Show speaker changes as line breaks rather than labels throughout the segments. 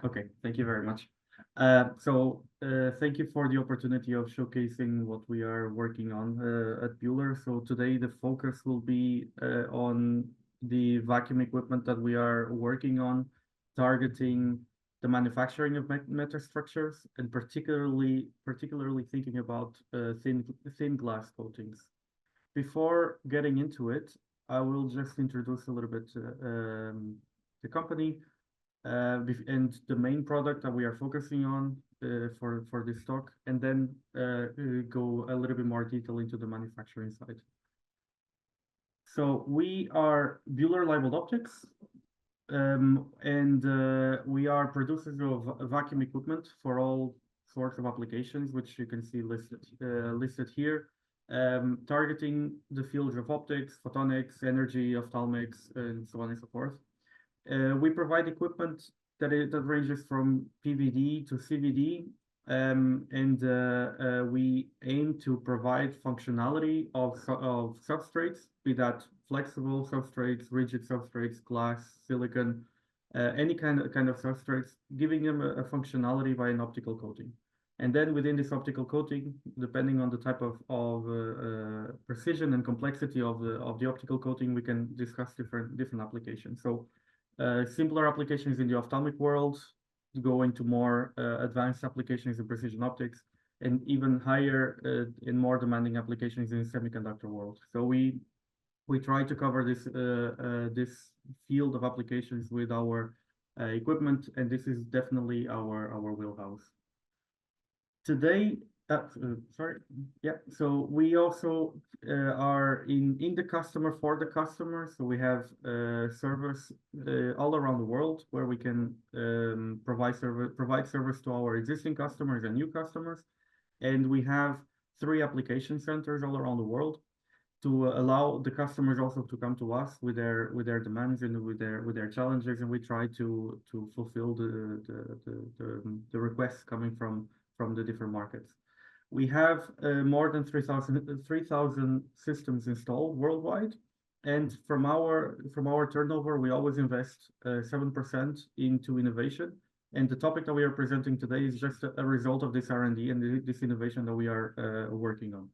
Okay, thank you very much. Thank you for the opportunity of showcasing what we are working on at Buhler. So today the focus will be on the vacuum equipment that we are working on, targeting the manufacturing of metastructures, and particularly thinking about thin glass coatings. Before getting into it, I will just introduce a little bit the company and the main product that we are focusing on for this talk, and then go a little bit more detail into the manufacturing side. So we are Buhler Labeled Optics, and we are producers of vacuum equipment for all sorts of applications, which you can see listed here, targeting the fields of optics, photonics, energy, ophthalmics, and so on and so forth. We provide equipment that ranges from PVD to CVD, and we aim to provide functionality of substrates, be that flexible substrates, rigid substrates, glass, silicon, any kind of substrates, giving them a functionality by an optical coating. And then within this optical coating, depending on the type of precision and complexity of the optical coating, we can discuss different applications. So simpler applications in the ophthalmic world go into more advanced applications in precision optics, and even higher in more demanding applications in the semiconductor world. So we try to cover this field of applications with our equipment, and this is definitely our wheelhouse. Today, so we also are in the customer for the customer. So we have service all around the world where we can provide service to our existing customers and new customers. And we have 3 application centers all around the world to allow the customers also to come to us with their demands and with their challenges, and we try to fulfill the requests coming from the different markets. We have more than 3,000 systems installed worldwide, and from our turnover, we always invest 7% into innovation. And the topic that we are presenting today is just a result of this R&D and this innovation that we are working on.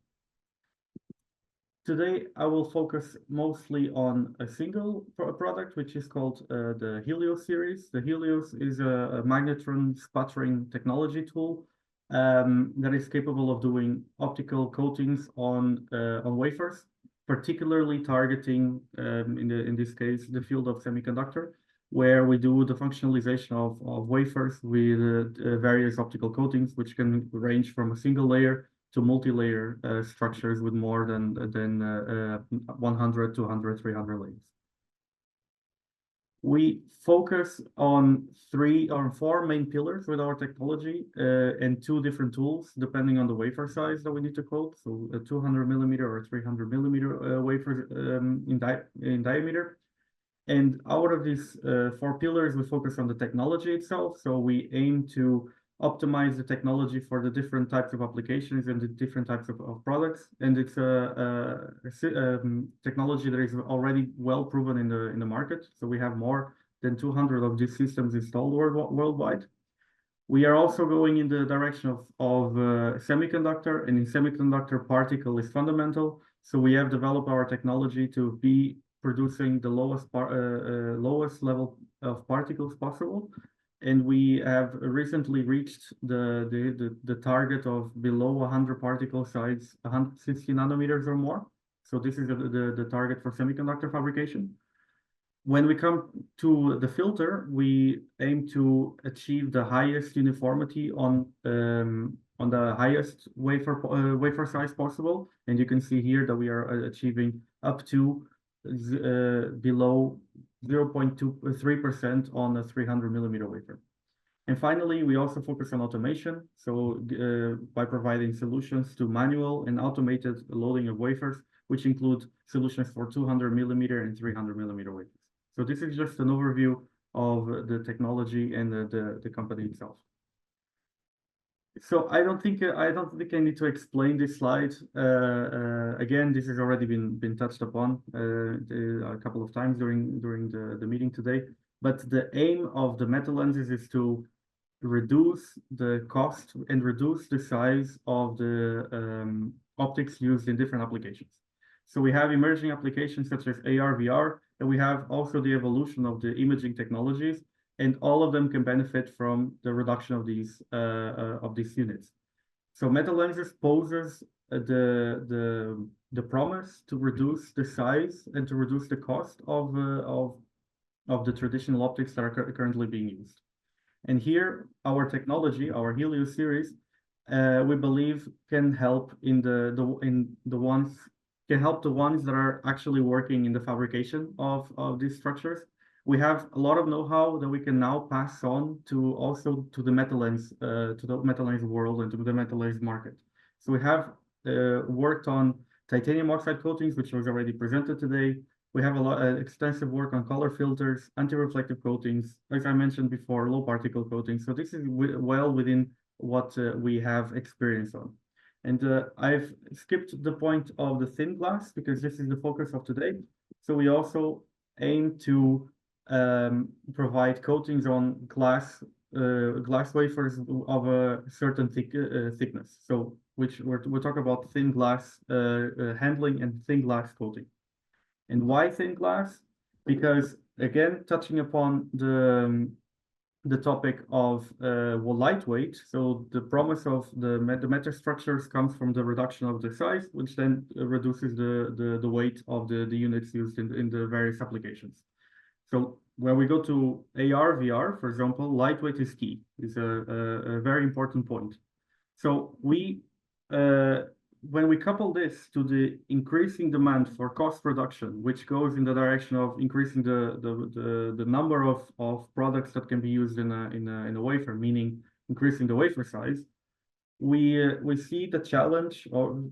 Today, I will focus mostly on a single product, which is called the Helios series. The Helios is a magnetron sputtering technology tool that is capable of doing optical coatings on wafers, particularly targeting, in this case, the field of semiconductor, where we do the functionalization of wafers with various optical coatings, which can range from a single layer to multi-layer structures with more than 100, 200, 300 layers. We focus on 3 or 4 main pillars with our technology and 2 different tools, depending on the wafer size that we need to coat. So a 200 millimeter or 300 millimeter wafer in diameter. And out of these 4 pillars, we focus on the technology itself. So we aim to optimize the technology for the different types of applications and the different types of products. And it's a technology that is already well proven in the market. So we have more than 200 of these systems installed worldwide. We are also going in the direction of semiconductor, and in semiconductor, particle is fundamental. So we have developed our technology to be producing the lowest level of particles possible. And we have recently reached the target of below 100 particle size, 160 nanometers or more. So this is the target for semiconductor fabrication. When we come to the filter, we aim to achieve the highest uniformity on the highest wafer size possible. And you can see here that we are achieving up to below 0.23% on a 300 millimeter wafer. And finally, we also focus on automation. So by providing solutions to manual and automated loading of wafers, which include solutions for 200 millimeter and 300 millimeter wafers. So this is just an overview of the technology and the company itself. So I don't think I need to explain this slide. Again, this has already been touched upon a couple of times during the meeting today. But the aim of the meta lenses is to reduce the cost and reduce the size of the optics used in different applications. So we have emerging applications such as AR, VR, and we have also the evolution of the imaging technologies, and all of them can benefit from the reduction of these units. So meta lenses poses the promise to reduce the size and to reduce the cost of the traditional optics that are currently being used. And here, our technology, our Helios series, we believe can help in the ones that are actually working in the fabrication of these structures. We have a lot of know-how that we can now pass on to the meta lens world and to the meta lens market. So we have worked on titanium oxide coatings, which was already presented today. We have a lot extensive work on color filters, anti-reflective coatings, as I mentioned before, low particle coatings. So this is well within what we have experience on. And I've skipped the point of the thin glass because this is the focus of today. So we also aim to provide coatings on glass wafers of a certain thickness. So which we're talking about thin glass handling and thin glass coating. And why thin glass? Because again, touching upon the topic of lightweight, so the promise of the metastructures comes from the reduction of the size, which then reduces the weight of the units used in the various applications. So when we go to AR, VR, for example, lightweight is key. It's a very important point. So when we couple this to the increasing demand for cost reduction, which goes in the direction of increasing the number of products that can be used in a wafer, meaning increasing the wafer size, we see the challenge from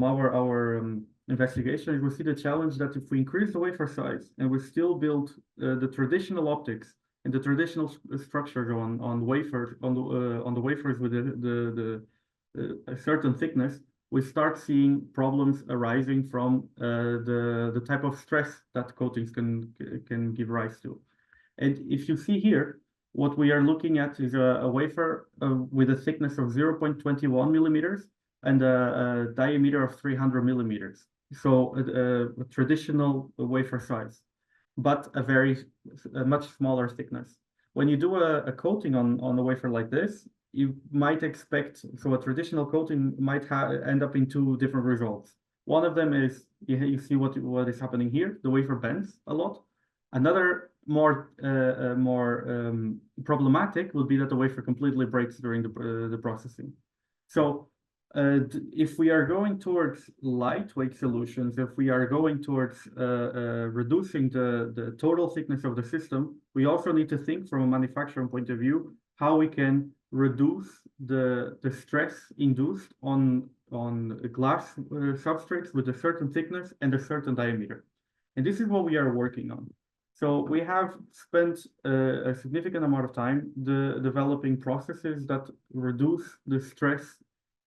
our investigation. We see the challenge that if we increase the wafer size and we still build the traditional optics and the traditional structures on the wafers with a certain thickness, we start seeing problems arising from the type of stress that coatings can give rise to. And if you see here, what we are looking at is a wafer with a thickness of 0.21 millimeters and a diameter of 300 millimeters. So a traditional wafer size, but a much smaller thickness. When you do a coating on a wafer like this, you might expect, so a traditional coating might end up in two different results. One of them is, you see what is happening here, the wafer bends a lot. Another more problematic would be that the wafer completely breaks during the processing. So if we are going towards lightweight solutions, if we are going towards reducing the total thickness of the system, we also need to think from a manufacturing point of view how we can reduce the stress induced on glass substrates with a certain thickness and a certain diameter. And this is what we are working on. So we have spent a significant amount of time developing processes that reduce the stress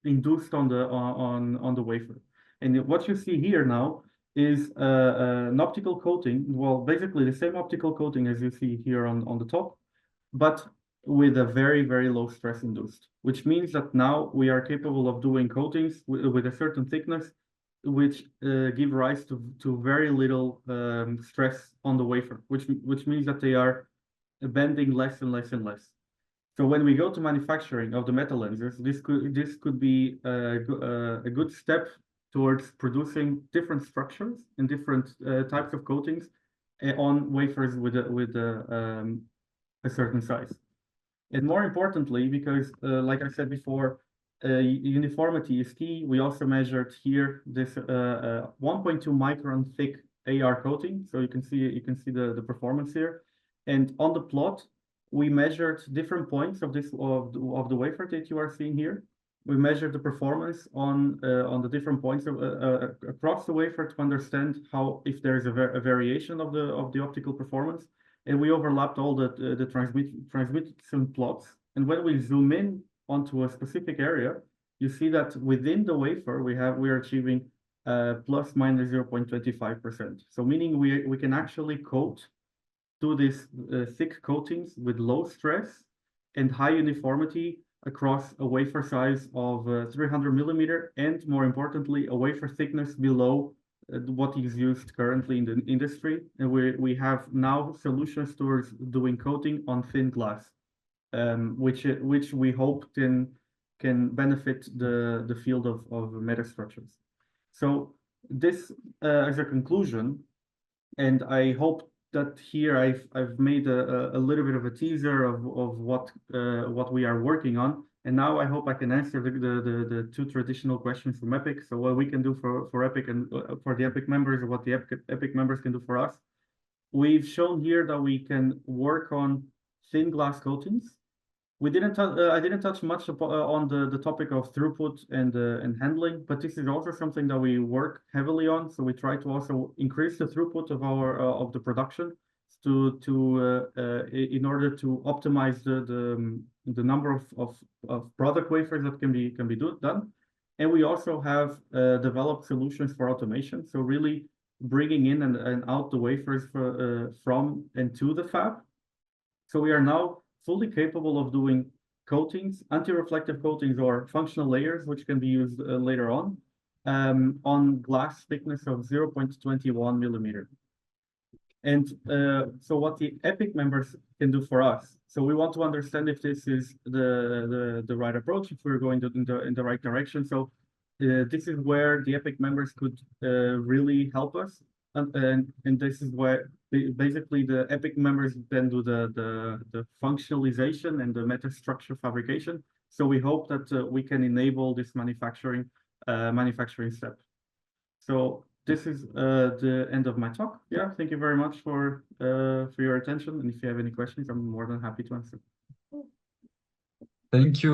induced on the wafer. And what you see here now is an optical coating. Well, basically the same optical coating as you see here on the top, but with a very, very low stress induced, which means that now we are capable of doing coatings with a certain thickness, which give rise to very little stress on the wafer, which means that they are bending less and less and less. So when we go to manufacturing of the meta lenses, this could be a good step towards producing different structures and different types of coatings on wafers with a certain size. And more importantly, because like I said before, uniformity is key. We also measured here this 1.2 micron thick AR coating. So you can see the performance here. And on the plot, we measured different points of the wafer that you are seeing here. We measured the performance on the different points across the wafer to understand if there is a variation of the optical performance. And we overlapped all the transmission plots. And when we zoom in onto a specific area, you see that within the wafer we are achieving plus minus 0.25%. So meaning we can actually coat do these thick coatings with low stress and high uniformity across a wafer size of 300 millimeter, and more importantly, a wafer thickness below what is used currently in the industry. And we have now solutions towards doing coating on thin glass, which we hope can benefit the field of metastructures. So this as a conclusion, and I hope that here I've made a little bit of a teaser of what we are working on. And now I hope I can answer the two traditional questions from Epic. So what we can do for Epic and for the Epic members, or what the Epic members can do for us. We've shown here that we can work on thin glass coatings. I didn't touch much on the topic of throughput and handling, but this is also something that we work heavily on. So we try to also increase the throughput of our of the production in order to optimize the number of product wafers that can be done. And we also have developed solutions for automation. So really bringing in and out the wafers from and to the fab. So we are now fully capable of doing coatings, anti-reflective coatings, or functional layers, which can be used later on glass thickness of 0.21 millimeter. And so what the Epic members can do for us. So we want to understand if this is the right approach, if we're going in the right direction. So this is where the Epic members could really help us. And this is where basically the Epic members then do the functionalization and the metastructure fabrication. So we hope that we can enable this manufacturing step. So this is the end of my talk. Yeah, thank you very much for your attention. And if you have any questions, I'm more than happy to answer.
Thank you.